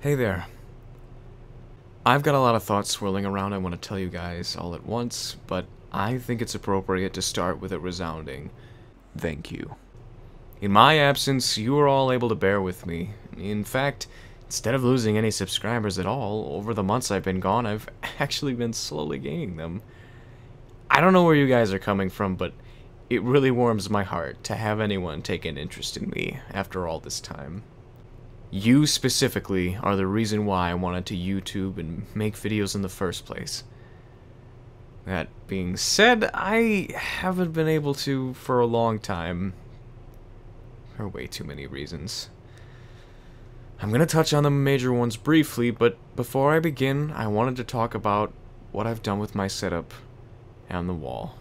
Hey there. I've got a lot of thoughts swirling around I want to tell you guys all at once, but I think it's appropriate to start with a resounding thank you. In my absence, you were all able to bear with me. In fact, instead of losing any subscribers at all, over the months I've been gone, I've actually been slowly gaining them. I don't know where you guys are coming from, but it really warms my heart to have anyone take an interest in me after all this time. You specifically are the reason why I wanted to YouTube and make videos in the first place. That being said, I haven't been able to for a long time. For way too many reasons. I'm going to touch on the major ones briefly, but before I begin, I wanted to talk about what I've done with my setup and the wall.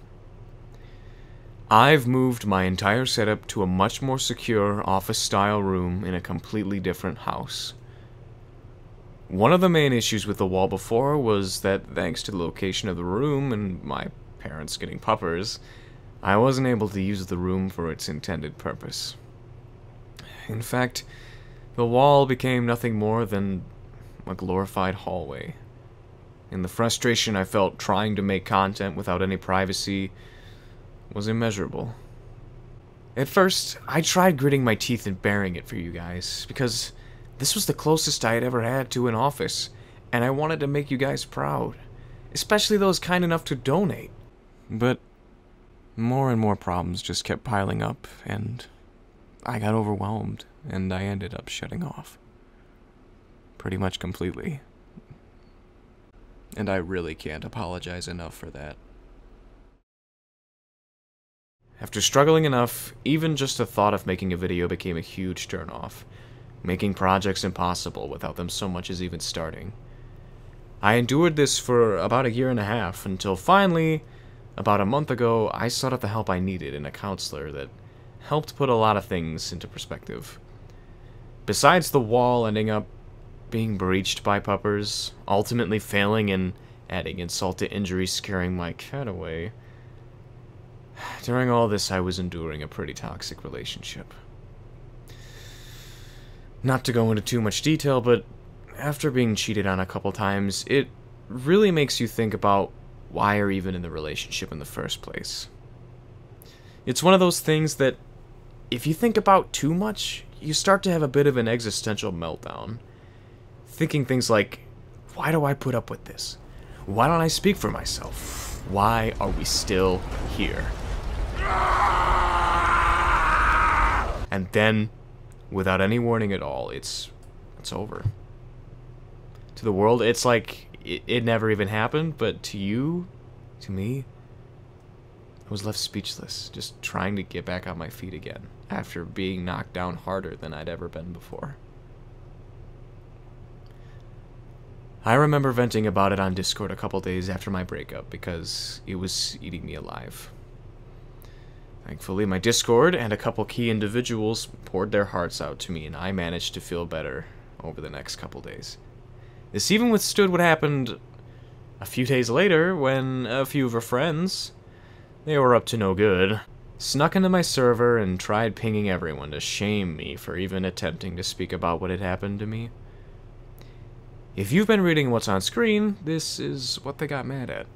I've moved my entire setup to a much more secure office-style room in a completely different house. One of the main issues with the wall before was that thanks to the location of the room and my parents getting puppers, I wasn't able to use the room for its intended purpose. In fact, the wall became nothing more than a glorified hallway. And the frustration I felt trying to make content without any privacy was immeasurable. At first, I tried gritting my teeth and bearing it for you guys, because this was the closest I had ever had to an office, and I wanted to make you guys proud, especially those kind enough to donate. But more and more problems just kept piling up, and I got overwhelmed, and I ended up shutting off. Pretty much completely. And I really can't apologize enough for that. After struggling enough, even just the thought of making a video became a huge turnoff, making projects impossible without them so much as even starting. I endured this for about 1.5 years until finally, about a month ago, I sought out the help I needed in a counselor that helped put a lot of things into perspective. Besides the wall ending up being breached by puppers, ultimately failing and adding insult to injury, scaring my cat away, during all this, I was enduring a pretty toxic relationship. Not to go into too much detail, but after being cheated on a couple times, it really makes you think about why you're even in the relationship in the first place. It's one of those things that, if you think about too much, you start to have a bit of an existential meltdown. Thinking things like, why do I put up with this? Why don't I speak for myself? Why are we still here? And then, without any warning at all, it's over. To the world, it's like it never even happened, but to you, to me, I was left speechless, just trying to get back on my feet again, after being knocked down harder than I'd ever been before. I remember venting about it on Discord a couple days after my breakup, because it was eating me alive. Thankfully, my Discord and a couple key individuals poured their hearts out to me, and I managed to feel better over the next couple days. This even withstood what happened a few days later when a few of her friends, they were up to no good, snuck into my server and tried pinging everyone to shame me for even attempting to speak about what had happened to me. If you've been reading what's on screen, this is what they got mad at.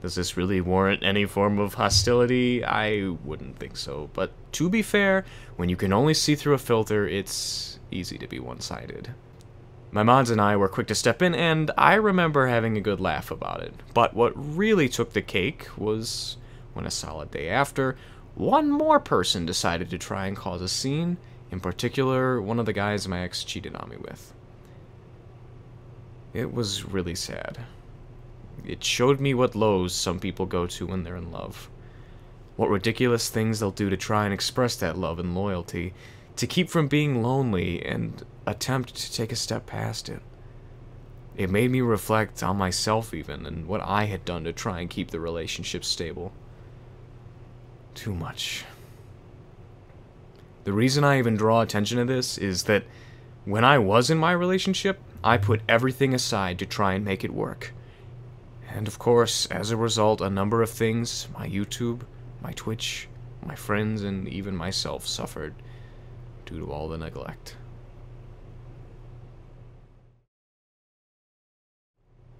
Does this really warrant any form of hostility? I wouldn't think so, but to be fair, when you can only see through a filter, it's easy to be one-sided. My mods and I were quick to step in, and I remember having a good laugh about it. But what really took the cake was when a solid day after, one more person decided to try and cause a scene, in particular, one of the guys my ex cheated on me with. It was really sad. It showed me what lows some people go to when they're in love. What ridiculous things they'll do to try and express that love and loyalty, to keep from being lonely and attempt to take a step past it. It made me reflect on myself even, and what I had done to try and keep the relationship stable. Too much. The reason I even draw attention to this is that when I was in my relationship, I put everything aside to try and make it work. And of course, as a result, a number of things, my YouTube, my Twitch, my friends, and even myself suffered due to all the neglect.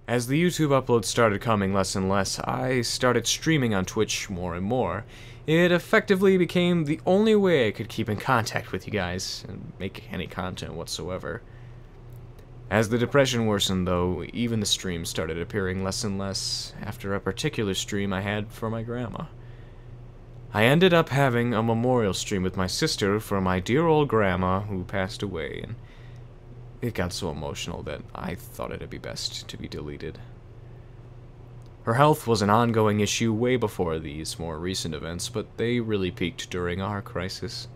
As the YouTube uploads started coming less and less, I started streaming on Twitch more and more. It effectively became the only way I could keep in contact with you guys and make any content whatsoever. As the depression worsened, though, even the streams started appearing less and less after a particular stream I had for my grandma. I ended up having a memorial stream with my sister for my dear old grandma who passed away, and it got so emotional that I thought it'd be best to be deleted. Her health was an ongoing issue way before these more recent events, but they really peaked during our crisis.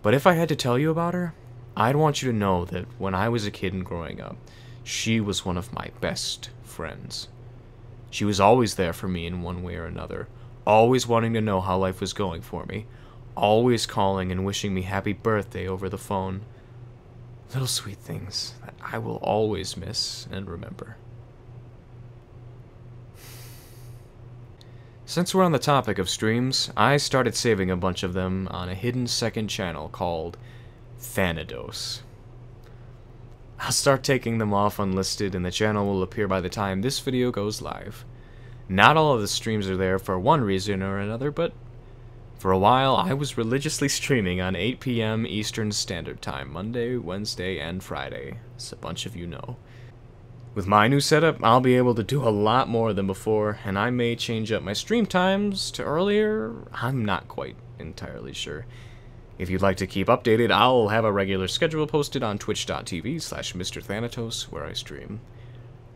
But if I had to tell you about her, I'd want you to know that when I was a kid and growing up, she was one of my best friends. She was always there for me in one way or another, always wanting to know how life was going for me, always calling and wishing me happy birthday over the phone. Little sweet things that I will always miss and remember. Since we're on the topic of streams, I started saving a bunch of them on a hidden second channel called Thanitose. I'll start taking them off unlisted and the channel will appear by the time this video goes live. Not all of the streams are there for one reason or another, but for a while, I was religiously streaming on 8 p.m. Eastern Standard Time, Monday, Wednesday, and Friday, as a bunch of you know. With my new setup, I'll be able to do a lot more than before, and I may change up my stream times to earlier. I'm not quite entirely sure. If you'd like to keep updated, I'll have a regular schedule posted on twitch.tv/MrThanitose, where I stream.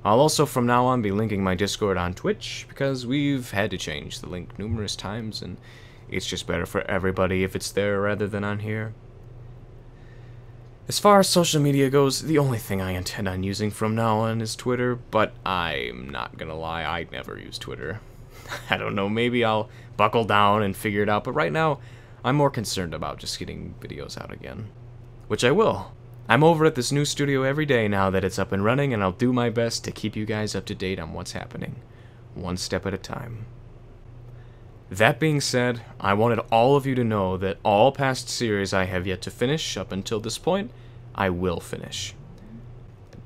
I'll also from now on be linking my Discord on Twitch, because we've had to change the link numerous times, and it's just better for everybody if it's there rather than on here. As far as social media goes, the only thing I intend on using from now on is Twitter, but I'm not gonna lie, I never use Twitter. I don't know, maybe I'll buckle down and figure it out, but right now, I'm more concerned about just getting videos out again. Which I will. I'm over at this new studio every day now that it's up and running, and I'll do my best to keep you guys up to date on what's happening, one step at a time. That being said, I wanted all of you to know that all past series I have yet to finish up until this point, I will finish.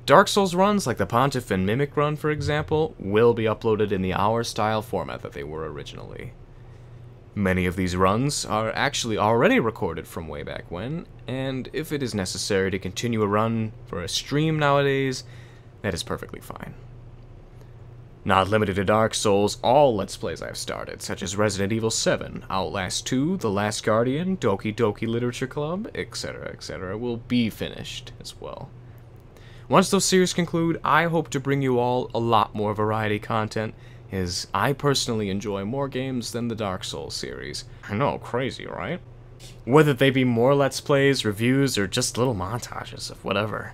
Dark Souls runs, like the Pontiff and Mimic run for example, will be uploaded in the hour-style format that they were originally. Many of these runs are actually already recorded from way back when, and if it is necessary to continue a run for a stream nowadays, that is perfectly fine. Not limited to Dark Souls, all Let's Plays I've started, such as Resident Evil 7, Outlast 2, The Last Guardian, Doki Doki Literature Club, etc., will be finished as well. Once those series conclude, I hope to bring you all a lot more variety content, as I personally enjoy more games than the Dark Souls series. I know, crazy, right? Whether they be more Let's Plays, reviews, or just little montages of whatever.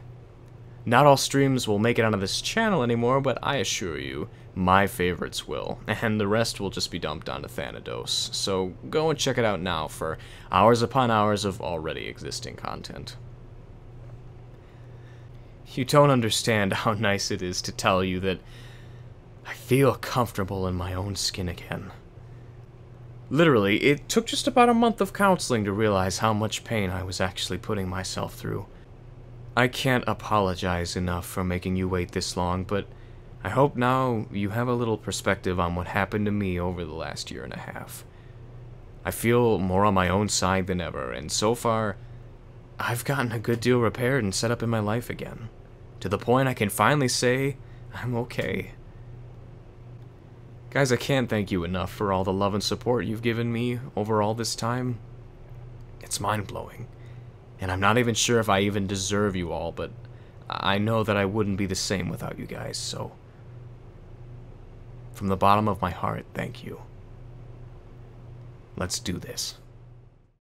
Not all streams will make it onto this channel anymore, but I assure you, my favorites will, and the rest will just be dumped onto Thanitose, so go and check it out now for hours upon hours of already existing content. You don't understand how nice it is to tell you that I feel comfortable in my own skin again. Literally, it took just about a month of counseling to realize how much pain I was actually putting myself through. I can't apologize enough for making you wait this long, but I hope now you have a little perspective on what happened to me over the last year and a half. I feel more on my own side than ever, and so far, I've gotten a good deal repaired and set up in my life again, to the point I can finally say I'm okay. Guys, I can't thank you enough for all the love and support you've given me over all this time. It's mind-blowing. And I'm not even sure if I even deserve you all, but I know that I wouldn't be the same without you guys, so from the bottom of my heart, thank you. Let's do this.